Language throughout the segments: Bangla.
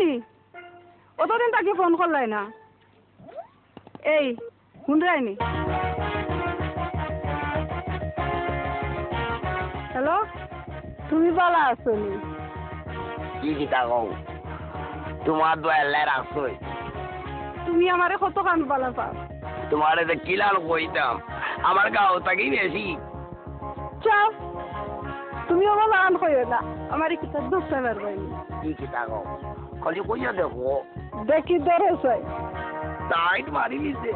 নি অতদিন তাকে ফোন করলাই না এই শুনরাইনি হ্যালো তুমি ভালো আছো নি কি কিতা কও তোমার দোয়ালে রাখছই তুমি আমারে কত কান ভালো পাও তোমার এতে কিলাল কইতাম আমার গাও থাকি বেশি চাও তুমি আমার আন কইও না আমার কিতাব বুঝতে পারবে কি কিতা কও খালি কইয়া দেখো দেখি ধরেছে টাইট মারি নিছে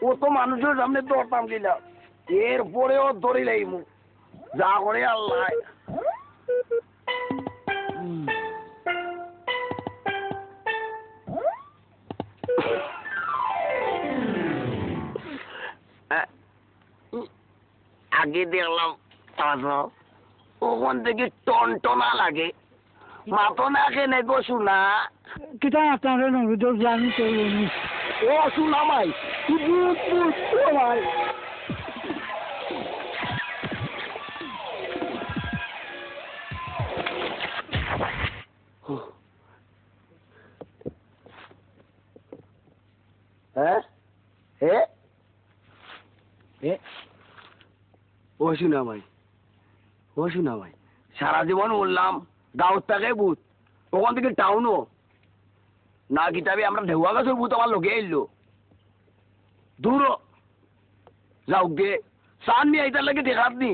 ও তো মানুষের সামনে দৌড়তাম গেলাম এরপরেও ধরে লাইমু যা করে আল্লাহ আগে দেখলাম ওখান থেকে টনটনা লাগে মাথো না কেনে গো শোনা কিতা আপনার নবীদের জানি তো ও শোনা মাই ভাই হ্যাঁ হ্যাঁ ও শোনা ভাই ও শোনা ভাই সারা জীবন বললাম গাঁওর থেকে ভূত ওখান থেকে টাউনও না কিতাবে আমরা ঢেউয়া গাছের ভূত আমার লোকে এলো দূর যাও গে সান নিয়ে আইতার লাগে দেখাত নি